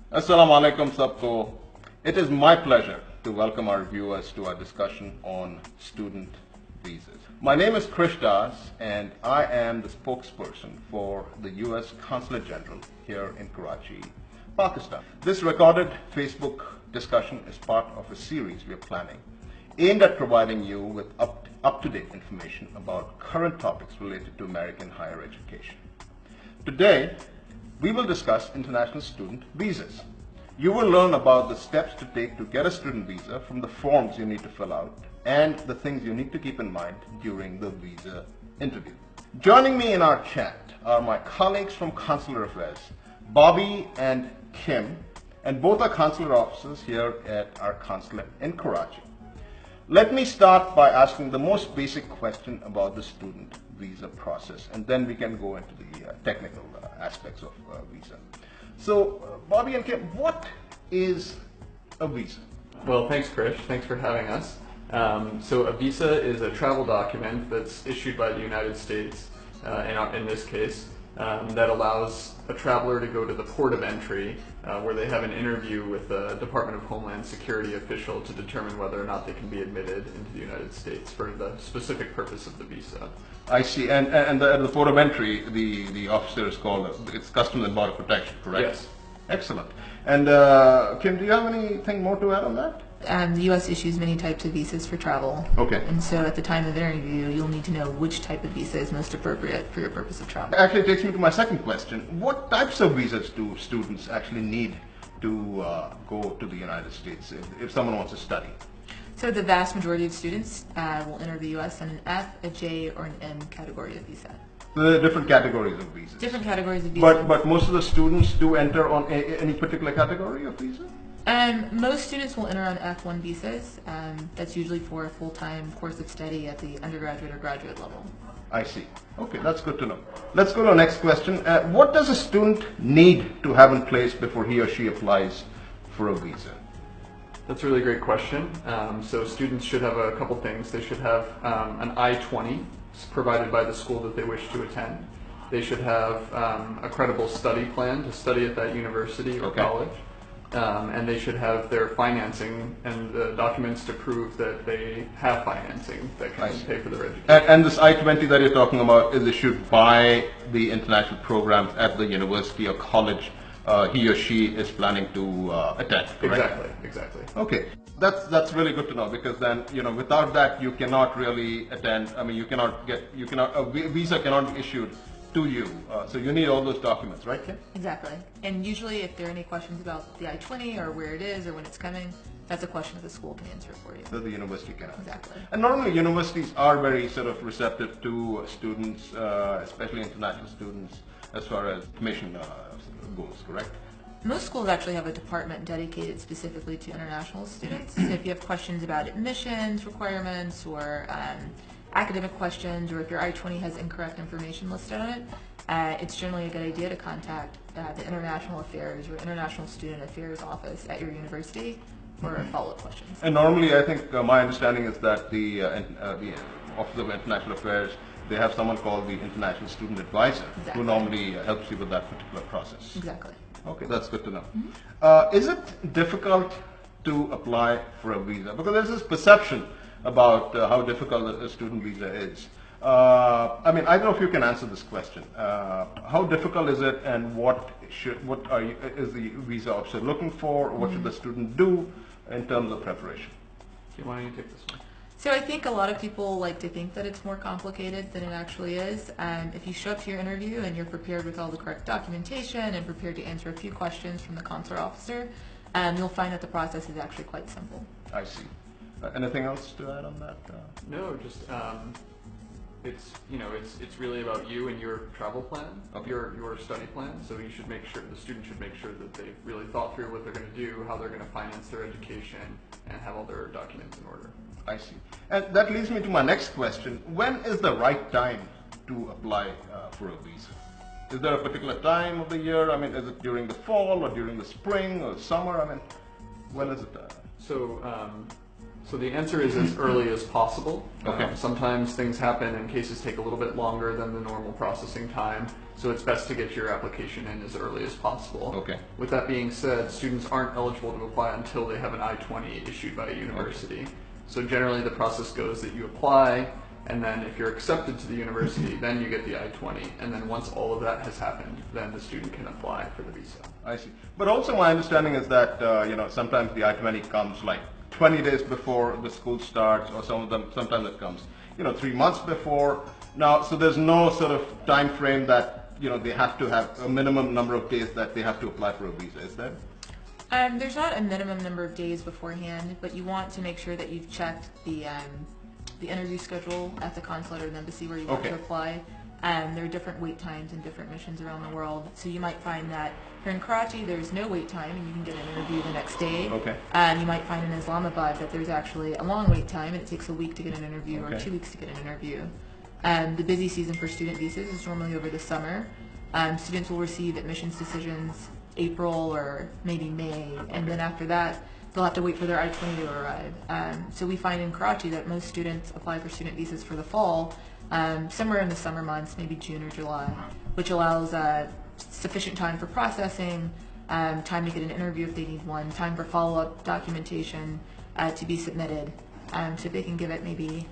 Assalamu alaikum sabko. It is my pleasure to welcome our viewers to our discussion on student visas. My name is Krish Das and I am the spokesperson for the US Consulate General here in Karachi, Pakistan. This recorded Facebook discussion is part of a series we are planning aimed at providing you with up-to-date information about current topics related to American higher education. Today, we will discuss international student visas. You will learn about the steps to take to get a student visa, from the forms you need to fill out and the things you need to keep in mind during the visa interview. Joining me in our chat are my colleagues from Consular Affairs, Bobby and Kim, and both are consular officers here at our consulate in Karachi. Let me start by asking the most basic question about the student visa process, and then we can go into the technical aspects of visa. So, Bobby and Kim, what is a visa? Well, thanks, Krish. Thanks for having us. So a visa is a travel document that's issued by the United States, in this case, that allows a traveler to go to the port of entry where they have an interview with the Department of Homeland Security official to determine whether or not they can be admitted into the United States for the specific purpose of the visa. I see. And at the port of entry, the officer is called, it's Customs and Border Protection, correct? Yes. Excellent. And Kim, do you have anything more to add on that? The U.S. issues many types of visas for travel. Okay. And so at the time of the interview, you'll need to know which type of visa is most appropriate for your purpose of travel. Actually, it takes me to my second question. What types of visas do students actually need to go to the United States if someone wants to study? So the vast majority of students will enter the U.S. on an F, a J, or an M category of visa. The different categories of visas. Different categories of visa. But most of the students do enter on any particular category of visa? Most students will enter on F1 visas. That's usually for a full-time course of study at the undergraduate or graduate level. I see. Okay, that's good to know. Let's go to our next question. What does a student need to have in place before he or she applies for a visa? That's a really great question. So students should have a couple things. They should have an I-20 provided by the school that they wish to attend. They should have a credible study plan to study at that university or college. And they should have their financing and the documents to prove that they have financing that can pay for their education. And this I-20 that you're talking about is issued by the international programs at the university or college he or she is planning to attend, correct? Exactly. Okay, that's really good to know, because then, without that you cannot really attend. I mean, a visa cannot be issued to you. So you need all those documents, right, Kim? Exactly. And usually if there are any questions about the I-20 or where it is or when it's coming, that's a question that the school can answer for you. So the university can answer. Exactly. And normally universities are very sort of receptive to students, especially international students, as far as admission goes, correct? Most schools actually have a department dedicated specifically to international students. So if you have questions about admissions requirements or academic questions, or if your I-20 has incorrect information listed on it, it's generally a good idea to contact the International Affairs or International Student Affairs office at your university for follow-up questions. And normally, I think my understanding is that the Office of International Affairs, they have someone called the International Student Advisor, who normally helps you with that particular process. Exactly. Okay, that's good to know. Is it difficult to apply for a visa? Because there's this perception about how difficult a student visa is. I mean, I don't know if you can answer this question. How difficult is it, and what is the visa officer looking for? What should the student do in terms of preparation? Why don't you take this one? So I think a lot of people like to think that it's more complicated than it actually is. If you show up to your interview and you're prepared with all the correct documentation and prepared to answer a few questions from the consular officer, you'll find that the process is actually quite simple. I see. Anything else to add on that? No, just it's really about you and your travel plan, your study plan. So you should make sure the student should make sure that they've really thought through what they're going to do, how they're going to finance their education, and have all their documents in order. I see. And that leads me to my next question. When is the right time to apply for a visa? Is there a particular time of the year? I mean, is it during the fall or during the spring or summer? I mean, when is it? So the answer is as early as possible. Okay. Sometimes things happen and cases take a little bit longer than the normal processing time, so it's best to get your application in as early as possible. Okay. With that being said, students aren't eligible to apply until they have an I-20 issued by a university. So generally the process goes that you apply, and then if you're accepted to the university, then you get the I-20, and then once all of that has happened, then the student can apply for the visa. I see. But also my understanding is that, sometimes the I-20 comes like 20 days before the school starts, or sometimes it comes, 3 months before. Now, so there's no sort of time frame that, they have to have a minimum number of days that they have to apply for a visa, is there? There's not a minimum number of days beforehand, but you want to make sure that you've checked the interview schedule at the consulate or the embassy where you want to apply. There are different wait times in different missions around the world. So you might find that here in Karachi there's no wait time and you can get an interview the next day. Okay. You might find in Islamabad that there's actually a long wait time and it takes a week to get an interview or 2 weeks to get an interview. The busy season for student visas is normally over the summer. Students will receive admissions decisions April or maybe May, and then after that they'll have to wait for their I-20 to arrive. So we find in Karachi that most students apply for student visas for the fall, somewhere in the summer months, maybe June or July, which allows sufficient time for processing, time to get an interview if they need one, time for follow-up documentation to be submitted. So they can give it maybe,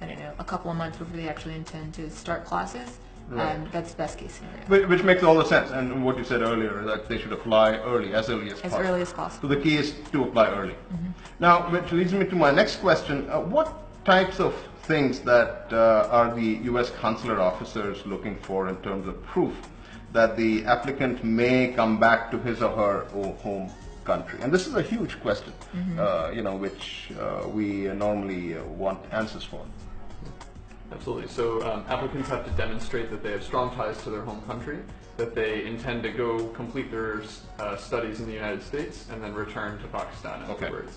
a couple of months before they actually intend to start classes. Right. That's best case scenario. Which makes all the sense, and what you said earlier, that they should apply early, as early as possible. As early as possible. So the key is to apply early. Now, which leads me to my next question. What types of things that are the U.S. consular officers looking for in terms of proof that the applicant may come back to his or her home country? And this is a huge question, which we normally want answers for. Absolutely. So applicants have to demonstrate that they have strong ties to their home country, that they intend to go complete their studies in the United States, and then return to Pakistan afterwards.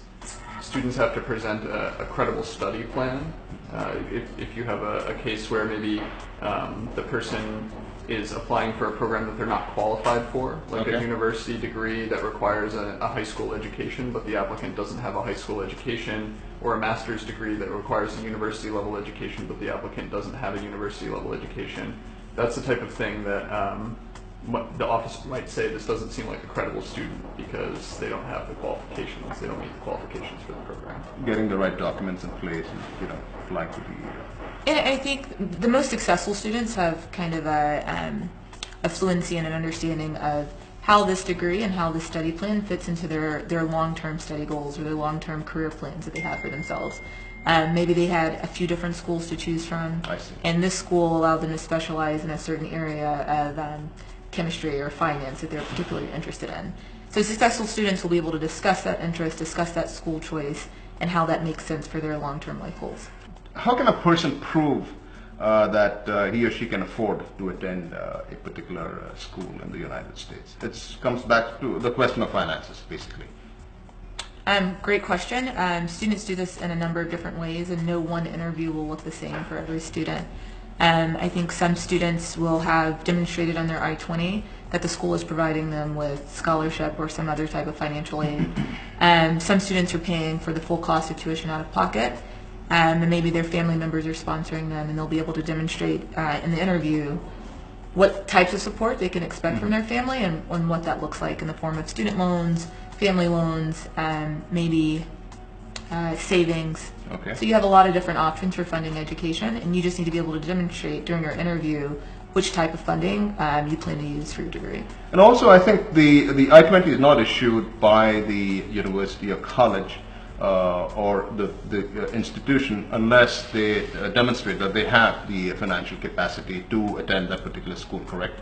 Students have to present a credible study plan. If you have a case where maybe the person is applying for a program that they're not qualified for, like a university degree that requires a high school education, but the applicant doesn't have a high school education, or a master's degree that requires a university level education, but the applicant doesn't have a university level education. That's the type of thing that the office might say, this doesn't seem like a credible student because they don't have the qualifications, they don't meet the qualifications for the program. Getting the right documents in place and, applying to the And I think the most successful students have kind of a fluency and an understanding of how this degree and how this study plan fits into their long-term study goals or their long-term career plans that they have for themselves. Maybe they had a few different schools to choose from, and this school allowed them to specialize in a certain area of chemistry or finance that they're particularly interested in. So successful students will be able to discuss that interest, discuss that school choice, and how that makes sense for their long-term life goals. How can a person prove that he or she can afford to attend a particular school in the United States? It comes back to the question of finances, basically. Great question. Students do this in a number of different ways, and no one interview will look the same for every student. I think some students will have demonstrated on their I-20 that the school is providing them with scholarship or some other type of financial aid. Some students are paying for the full cost of tuition out of pocket, and maybe their family members are sponsoring them, and they'll be able to demonstrate in the interview what types of support they can expect from their family and what that looks like in the form of student loans, family loans, maybe savings. So you have a lot of different options for funding education, and you just need to be able to demonstrate during your interview which type of funding you plan to use for your degree. And also, I think the I-20 is not issued by the university or college or the institution unless they demonstrate that they have the financial capacity to attend that particular school, correct?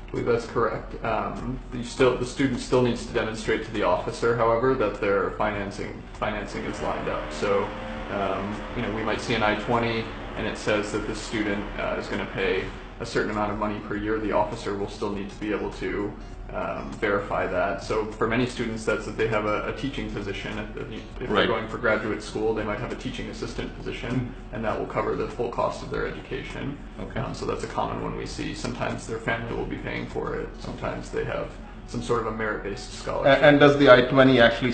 I believe that's correct. The student still needs to demonstrate to the officer, however, that their financing is lined up. So, we might see an I-20 and it says that the student is going to pay a certain amount of money per year. The officer will still need to be able to verify that. So for many students, that's that they have a teaching position. If they're going for graduate school, they might have a teaching assistant position, and that will cover the full cost of their education. So that's a common one we see. Sometimes their family will be paying for it. Sometimes they have some sort of a merit-based scholarship. And does the I-20 actually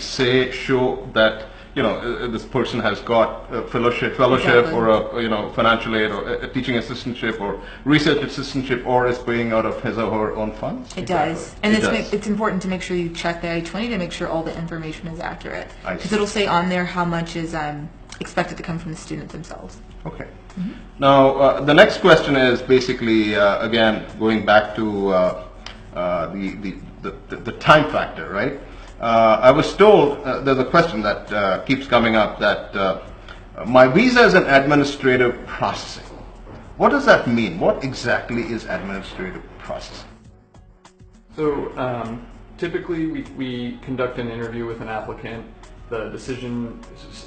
show that this person has got a fellowship Exactly. or a financial aid or a teaching assistantship or research assistantship, or is paying out of his or her own funds. It does. And It does. it's important to make sure you check the I-20 to make sure all the information is accurate. I Because see. it'll say on there how much is expected to come from the students themselves. Okay. Now, the next question is basically, again, going back to the time factor, right? I was told, there's a question that keeps coming up, that my visa is an administrative processing. What does that mean? What exactly is administrative processing? So typically we conduct an interview with an applicant. The decision,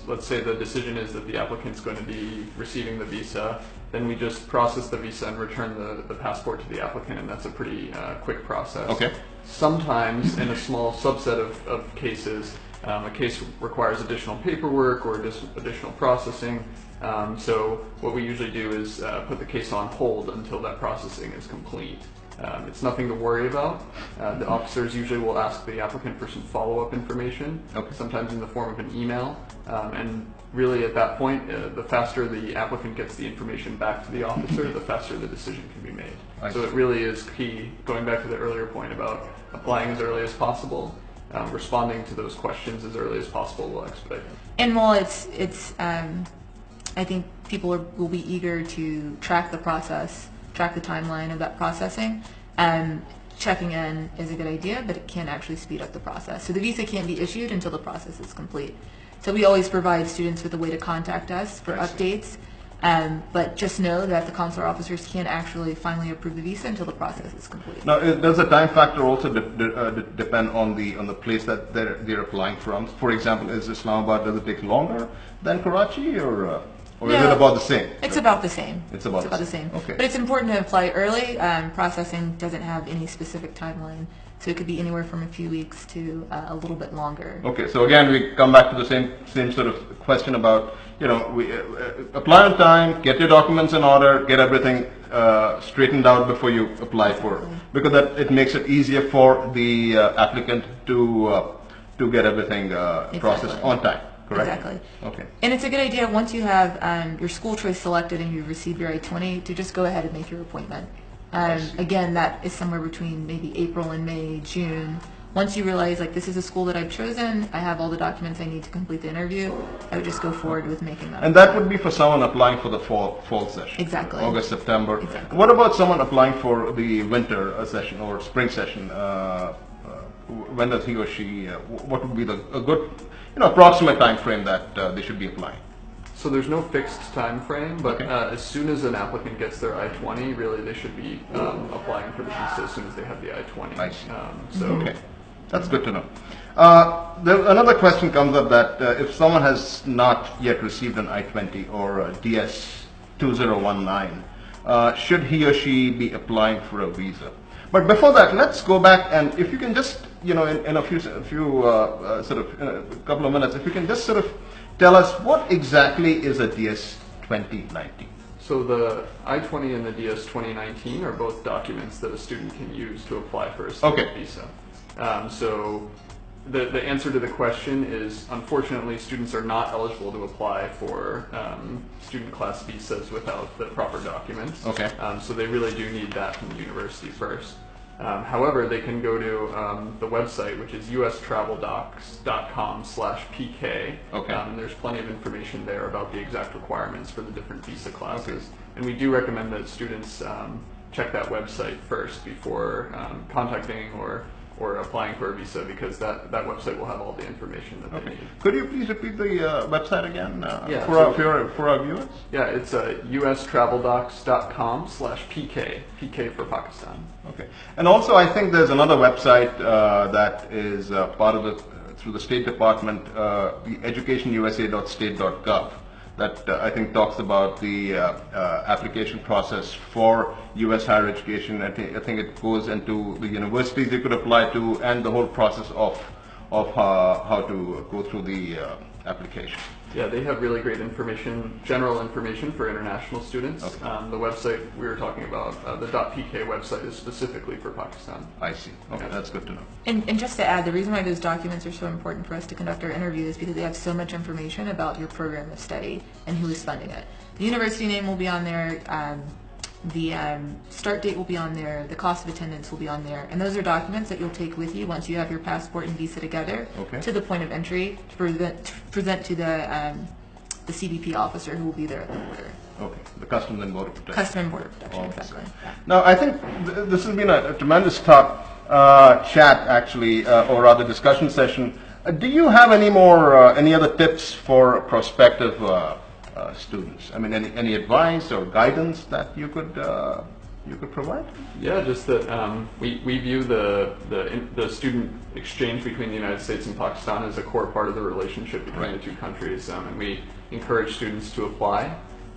let's say the decision is that the applicant's going to be receiving the visa, then we just process the visa and return the passport to the applicant, and that's a pretty quick process. Okay. Sometimes, in a small subset of cases, a case requires additional paperwork or additional processing. So what we usually do is put the case on hold until that processing is complete. It's nothing to worry about. The officers usually will ask the applicant for some follow-up information, Okay. sometimes in the form of an email. And really at that point, the faster the applicant gets the information back to the officer, the faster the decision can be made. I So see. it really is key, going back to the earlier point about applying as early as possible, responding to those questions as early as possible will expedite it. And while I think people will be eager to track the process, track the timeline of that processing, checking in is a good idea, but it can actually speed up the process. So the visa can't be issued until the process is complete. So we always provide students with a way to contact us for I see. updates, but just know that the consular officers can't actually finally approve the visa until the process is complete. Now, does the time factor also depend on the place that they're applying from? For example, is Islamabad, does it take longer than Karachi, or is it No. about the same? It's about the same. It's about the the same. same. Okay. But it's important to apply early. Processing doesn't have any specific timeline, so it could be anywhere from a few weeks to a little bit longer. Okay, so again, we come back to the same sort of question about, we apply on time, get your documents in order, get everything straightened out before you apply for, because that it makes it easier for the applicant to get everything processed Exactly. on time. Correct? Exactly. Okay. And it's a good idea once you have your school choice selected and you've received your I-20 to just go ahead and make your appointment. see. Again, that is somewhere between maybe April and May, June. Once you realize, like, this is a school that I've chosen, I have all the documents I need to complete the interview, I would just go forward with making that. And that would be for someone applying for the fall session. Exactly. August, September. Exactly. What about someone applying for the winter session or spring session? When does he or she, what would be a good, approximate time frame that they should be applying? So there's no fixed time frame, but Okay. as soon as an applicant gets their I-20, really they should be applying for the visa as soon as they have the I-20. I see. So Okay, that's good to know. Another question comes up that if someone has not yet received an I-20 or a DS-2019, should he or she be applying for a visa? But before that, let's go back and if you can just, in a couple of minutes, if you can just sort of tell us what exactly is a DS-2019? So the I-20 and the DS 2019 are both documents that a student can use to apply for a student Okay. visa. So the answer to the question is, unfortunately, students are not eligible to apply for student class visas without the proper documents. Okay. So they really do need that from the university first. However, they can go to the website, which is ustraveldocs.com/pk. Okay. And there's plenty of information there about the exact requirements for the different visa classes. And we do recommend that students check that website first before contacting or applying for a visa, because that website will have all the information that they Okay. need. Could you please repeat the website again Yeah, for our viewers? Yeah, it's ustraveldocs.com/pk, PK for Pakistan. Okay. And also, I think there's another website that is part of through the State Department, the educationusa.state.gov, that I think talks about the application process for U.S. higher education. I think it goes into the universities you could apply to and the whole process of how to go through the application. Yeah, they have really great information, general information for international students. Okay. The website we were talking about, the .pk website, is specifically for Pakistan. I see. Okay, Yeah. that's good to know. And just to add, the reason why those documents are so important for us to conduct our interview is because they have so much information about your program of study and who is funding it. The university name will be on there, the start date will be on there, the cost of attendance will be on there, and those are documents that you'll take with you once you have your passport and visa together Okay. to the point of entry to present to the CBP officer who will be there at the border. Okay, the Customs and Border Protection. Custom and Border Protection, Officer. exactly. Yeah. Now, I think this has been a tremendous chat, actually, or rather discussion session. Do you have any other tips for prospective students? I mean, any advice or guidance that you could provide? Yeah, just that we view the student exchange between the United States and Pakistan as a core part of the relationship between the two countries, and we encourage students to apply.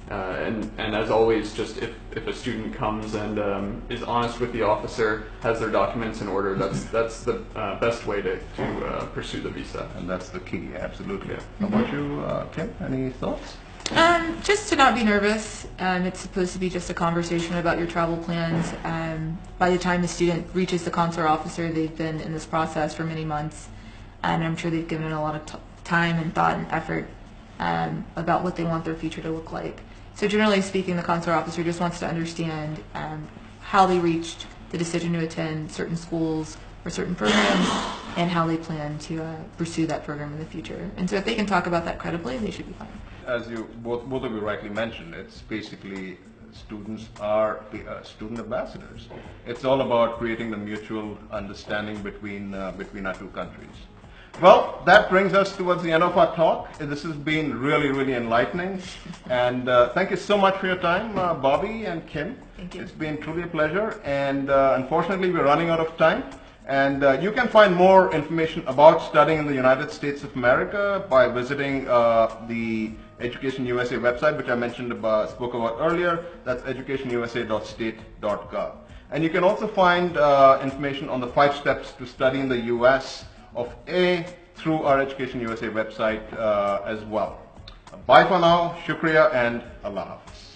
And as always, just if a student comes and is honest with the officer, has their documents in order, that's the best way to pursue the visa. And that's the key, absolutely. Yeah. How about you, Kim? Any thoughts? Just to not be nervous. It's supposed to be just a conversation about your travel plans. By the time the student reaches the consular officer, they've been in this process for many months, and I'm sure they've given it a lot of time and thought and effort about what they want their future to look like. So generally speaking, the consular officer just wants to understand how they reached the decision to attend certain schools or certain programs and how they plan to pursue that program in the future. And so if they can talk about that credibly, they should be fine. As you both of you rightly mentioned, it's basically students are student ambassadors. It's all about creating the mutual understanding between our two countries. Well, that brings us towards the end of our talk. This has been really enlightening, and thank you so much for your time, Bobby and Kim. Thank you. It's been truly a pleasure, and unfortunately we're running out of time. And you can find more information about studying in the United States of America by visiting the Education USA website, which I spoke about earlier. That's educationusa.state.gov. And you can also find information on the 5 steps to study in the US of A through our Education USA website as well. Bye for now, shukriya, and Allah Hafiz.